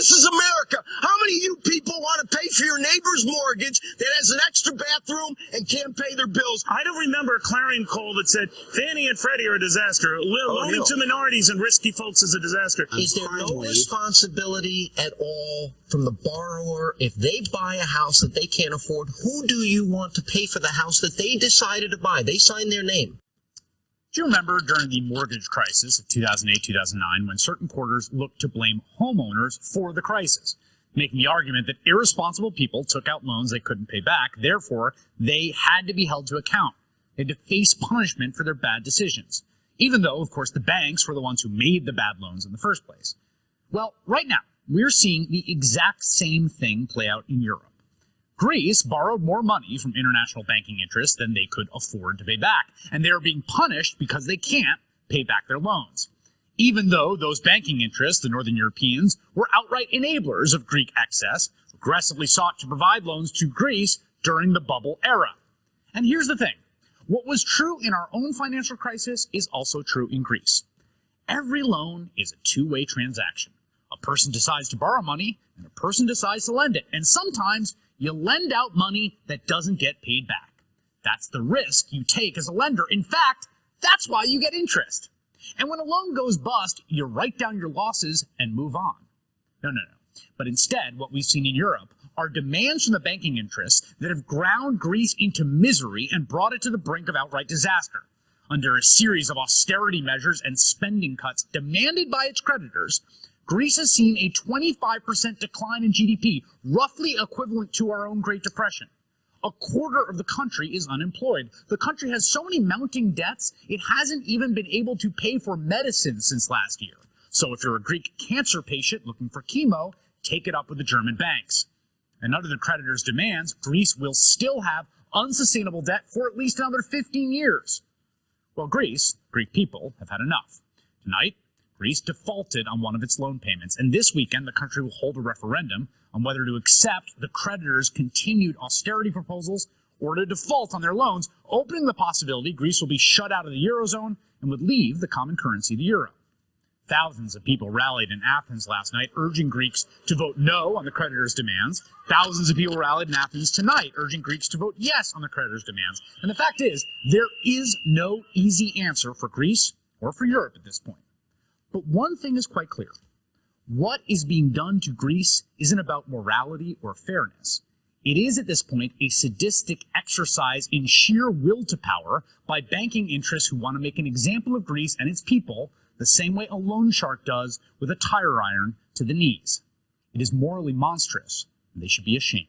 This is America. How many of you people want to pay for your neighbor's mortgage that has an extra bathroom and can't pay their bills? I don't remember a clarion call that said Fannie and Freddie are a disaster. Loaning to minorities and risky folks is a disaster. Is there no responsibility at all from the borrower if they buy a house that they can't afford? Who do you want to pay for the house that they decided to buy? They signed their name. Do you remember during the mortgage crisis of 2008-2009 when certain quarters looked to blame homeowners for the crisis, making the argument that irresponsible people took out loans they couldn't pay back, therefore they had to be held to account. They had to face punishment for their bad decisions, even though, of course, the banks were the ones who made the bad loans in the first place. Well, right now, we're seeing the exact same thing play out in Europe. Greece borrowed more money from international banking interests than they could afford to pay back, and they are being punished because they can't pay back their loans. Even though those banking interests, the Northern Europeans, were outright enablers of Greek excess, aggressively sought to provide loans to Greece during the bubble era. And here's the thing. What was true in our own financial crisis is also true in Greece. Every loan is a two-way transaction. A person decides to borrow money, and a person decides to lend it. And sometimes you lend out money that doesn't get paid back. That's the risk you take as a lender. In fact, that's why you get interest. And when a loan goes bust, you write down your losses and move on. No. But instead, what we've seen in Europe are demands from the banking interests that have ground Greece into misery and brought it to the brink of outright disaster. Under a series of austerity measures and spending cuts demanded by its creditors, Greece has seen a 25% decline in GDP, roughly equivalent to our own Great Depression. A quarter of the country is unemployed. The country has so many mounting debts, it hasn't even been able to pay for medicine since last year. So if you're a Greek cancer patient looking for chemo, take it up with the German banks. And under the creditors' demands, Greece will still have unsustainable debt for at least another 15 years. Well, Greek people, have had enough. Tonight, Greece defaulted on one of its loan payments, and this weekend the country will hold a referendum on whether to accept the creditors' continued austerity proposals or to default on their loans, opening the possibility Greece will be shut out of the Eurozone and would leave the common currency, the euro. Thousands of people rallied in Athens last night, urging Greeks to vote no on the creditors' demands. Thousands of people rallied in Athens tonight, urging Greeks to vote yes on the creditors' demands. And the fact is, there is no easy answer for Greece or for Europe at this point. But one thing is quite clear. What is being done to Greece isn't about morality or fairness. It is at this point a sadistic exercise in sheer will to power by banking interests who want to make an example of Greece and its people the same way a loan shark does with a tire iron to the knees. It is morally monstrous, and they should be ashamed.